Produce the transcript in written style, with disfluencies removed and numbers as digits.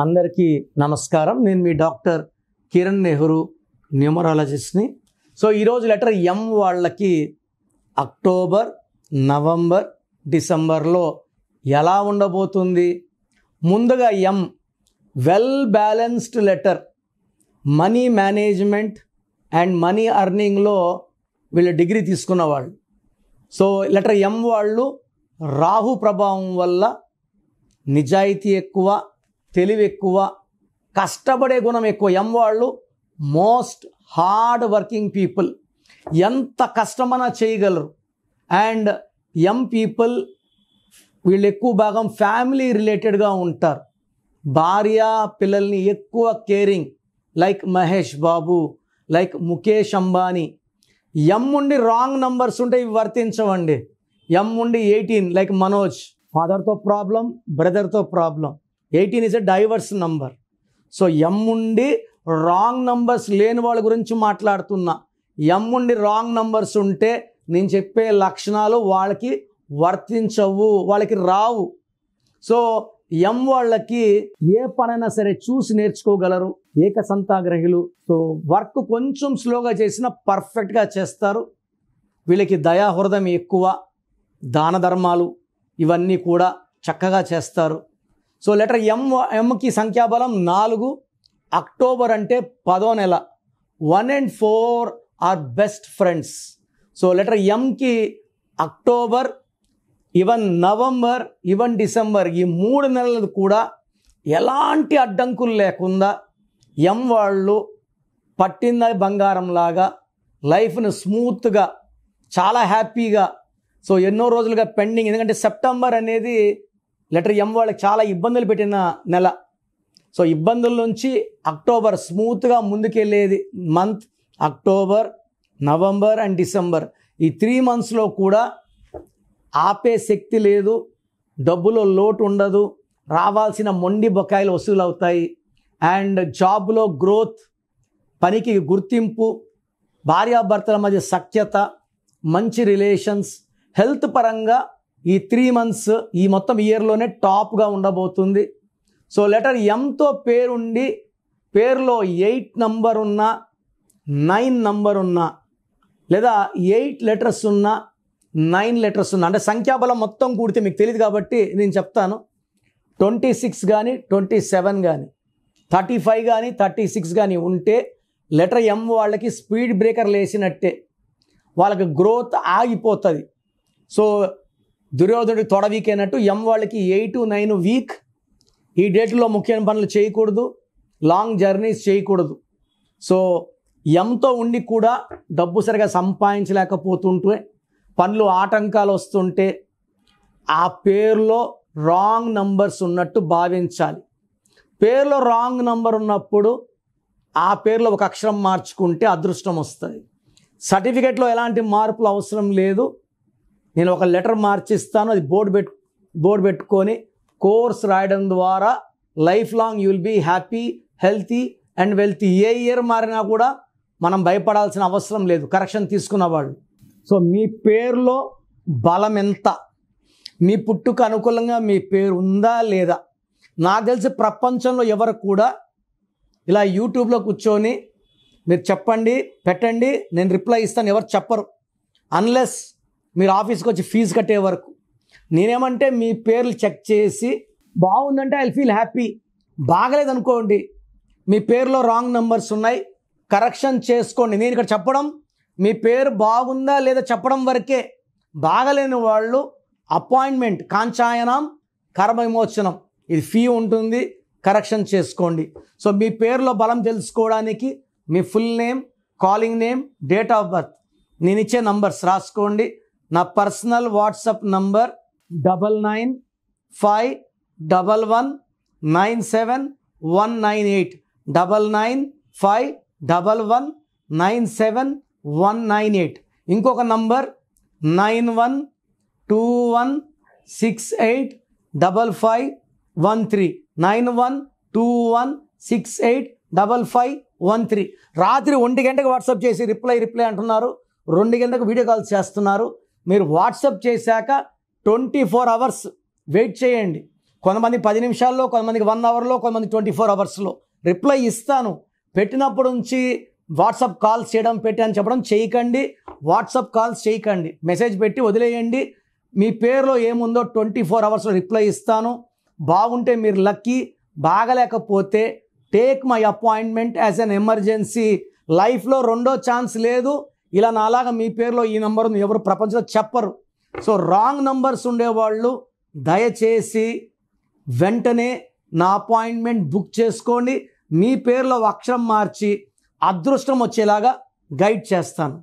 అందరికీ నమస్కారం. నేను మీ డాక్టర్ కిరణ్ నెహ్రూ, న్యూమరాలజిస్ట్ని. సో ఈరోజు లెటర్ ఎం వాళ్ళకి అక్టోబర్, నవంబర్, డిసెంబర్లో ఎలా ఉండబోతుంది? ముందుగా M well balanced letter, money management and money అర్నింగ్లో వీళ్ళు డిగ్రీ తీసుకున్న వాళ్ళు. సో లెటర్ ఎం వాళ్ళు రాహు ప్రభావం వల్ల నిజాయితీ ఎక్కువ, తెలివి ఎక్కువ, కష్టపడే గుణం ఎక్కువ. ఎం వాళ్ళు మోస్ట్ హార్డ్ వర్కింగ్ పీపుల్, ఎంత కష్టమైనా చేయగలరు. అండ్ ఎం పీపుల్ వీళ్ళు ఎక్కువ భాగం ఫ్యామిలీ రిలేటెడ్గా ఉంటారు. భార్య పిల్లల్ని ఎక్కువ caring, like Mahesh Babu, like Mukesh Ambani. M ఉండి రాంగ్ నంబర్స్ ఉంటే ఇవి వర్తించవండి. ఎం ఉండి 18 లైక్ మనోజ్, ఫాదర్తో ప్రాబ్లం, బ్రదర్తో problem. 18 is a divorce number. So M ఉండి రాంగ్ నంబర్స్ లేని వాళ్ళ గురించి మాట్లాడుతున్నా. ఎం ఉండి రాంగ్ నంబర్స్ ఉంటే నేను చెప్పే లక్షణాలు వాళ్ళకి వర్తించవు, వాళ్ళకి రావు. సో ఎం వాళ్ళకి ఏ పనైనా సరే చూసి నేర్చుకోగలరు, ఏకసంతాగ్రహులు. సో వర్క్ కొంచెం స్లోగా చేసినా పర్ఫెక్ట్గా చేస్తారు. వీళ్ళకి దయాహృదయం ఎక్కువ, దాన ధర్మాలు ఇవన్నీ కూడా చక్కగా చేస్తారు. సో లెటర్ ఎంకి సంఖ్యాబలం 4. అక్టోబర్ అంటే 10వ నెల. 1 and 4 are best friends. So letter ఎంకి October, even November, even December, ఈ 3 నెలలు కూడా ఎలాంటి అడ్డంకులు లేకుండా ఎం వాళ్ళు పట్టింద బంగారంలాగా లైఫ్ను స్మూత్గా, చాలా హ్యాపీగా. సో ఎన్నో రోజులుగా పెండింగ్, ఎందుకంటే సెప్టెంబర్ అనేది లెటర్ ఎం వాళ్ళకి చాలా ఇబ్బందులు పెట్టిన నెల. సో ఇబ్బందుల నుంచి అక్టోబర్ స్మూత్గా ముందుకెళ్ళేది month. October, November and December, ఈ 3 monthsలో కూడా ఆపే శక్తి లేదు, డబ్బులో లోటు ఉండదు, రావాల్సిన మొండి బకాయిలు వసూలు అవుతాయి. అండ్ జాబ్లో గ్రోత్, పనికి గుర్తింపు, భార్యాభర్తల మధ్య సఖ్యత, మంచి రిలేషన్స్. హెల్త్ పరంగా ఈ 3 months, ఈ మొత్తం ఇయర్లోనే టాప్గా ఉండబోతుంది. సో లెటర్ ఎంతో పేరుండి పేరులో 8 నంబర్ ఉన్నా, 9 నంబర్ ఉన్నా, లేదా 8 letters ఉన్నా, 9 letters ఉన్నా, అంటే సంఖ్యాబలం మొత్తం కూడితే మీకు తెలియదు కాబట్టి నేను చెప్తాను. 26 కానీ, 27 కానీ, 35 కానీ, 36 కానీ ఉంటే లెటర్ ఎం వాళ్ళకి స్పీడ్ బ్రేకర్ లేసినట్టే. వాళ్ళకి గ్రోత్ ఆగిపోతుంది. సో దుర్యోధనుడికి తొడ వీక్ అయినట్టు ఎం వాళ్ళకి 8, 9 వీక్. ఈ డేట్లో ముఖ్యమైన పనులు చేయకూడదు, లాంగ్ జర్నీస్ చేయకూడదు. సో ఎంతో ఉండి కూడా డబ్బు సరిగా సంపాదించలేకపోతుంటే, పనులు ఆటంకాలు వస్తుంటే ఆ పేరులో రాంగ్ నంబర్స్ ఉన్నట్టు భావించాలి. పేరులో రాంగ్ నంబర్ ఉన్నప్పుడు ఆ పేరులో ఒక అక్షరం మార్చుకుంటే అదృష్టం వస్తుంది. సర్టిఫికేట్లో ఎలాంటి మార్పులు అవసరం లేదు. నేను ఒక లెటర్ మార్చిస్తాను, అది బోర్డు పెట్టుకొని కోర్స్ రాయడం ద్వారా life long you will be happy, healthy and wealthy. ఏ ఇయర్ మారినా కూడా మనం భయపడాల్సిన అవసరం లేదు, కరెక్షన్ తీసుకున్న వాళ్ళు. సో మీ పేరులో బలం ఎంత, మీ పుట్టుక అనుకూలంగా మీ పేరు ఉందా లేదా? నాకు తెలిసి ప్రపంచంలో ఎవరు కూడా ఇలా యూట్యూబ్లో కూర్చొని మీరు చెప్పండి, పెట్టండి, నేను రిప్లై ఇస్తాను ఎవరు చెప్పరు, అన్లెస్ మీరు ఆఫీస్కి వచ్చి ఫీజు కట్టే వరకు. నేనేమంటే మీ పేర్లు చెక్ చేసి బాగుందంటే ఐ ఫీల్ హ్యాపీ, బాగలేదనుకోండి, మీ పేరులో రాంగ్ నంబర్స్ ఉన్నాయి, కరెక్షన్ చేసుకోండి. నేను ఇక్కడ చెప్పడం మీ పేరు బాగుందా లేదా చెప్పడం వరకే. బాగలేని వాళ్ళు అపాయింట్మెంట్, కాంచాయనం, కర్మ విమోచనం, ఇది ఫీ ఉంటుంది, కరెక్షన్ చేసుకోండి. సో మీ పేరులో బలం తెలుసుకోవడానికి మీ full name, calling name, date of birth, నేను ఇచ్చే నంబర్స్ రాసుకోండి. నా పర్సనల్ వాట్సాప్ నంబర్ 9951197198, 9951197198. ఇంకొక నంబర్ 9121685513, 9121685513. రాత్రి 1 గంటకు వాట్సాప్ చేసి రిప్లై అంటున్నారు, 2 గంటలకు వీడియో కాల్స్ చేస్తున్నారు. మీరు వాట్సాప్ చేశాక 24 hours వెయిట్ చేయండి. కొంతమంది 10 నిమిషాల్లో, కొంతమందికి 1 అవర్లో, కొంతమంది 24 అవర్స్లో రిప్లై ఇస్తాను. పెట్టినప్పుడు నుంచి వాట్సాప్ కాల్స్ చేయడం అని చెప్పడం చేయకండి. వాట్సాప్ కాల్స్ చేయకండి, మెసేజ్ పెట్టి వదిలేయండి. మీ పేరులో ఏముందో 24 అవర్స్లో రిప్లై ఇస్తాను. బాగుంటే మీరు లక్కీ, బాగలేకపోతే take my appointment as an emergency. లైఫ్లో రెండో ఛాన్స్ లేదు. ఇలా నాలాగా మీ పేరులో ఈ నెంబర్ ఉంది ఎవరు ప్రపంచంలో చెప్పరు. సో రాంగ్ నంబర్స్ ఉండేవాళ్ళు దయచేసి వెంటనే నా అపాయింట్మెంట్ బుక్ చేసుకోండి. మీ పేరులో అక్షరం మార్చి అదృష్టం వచ్చేలాగా గైడ్ చేస్తాను.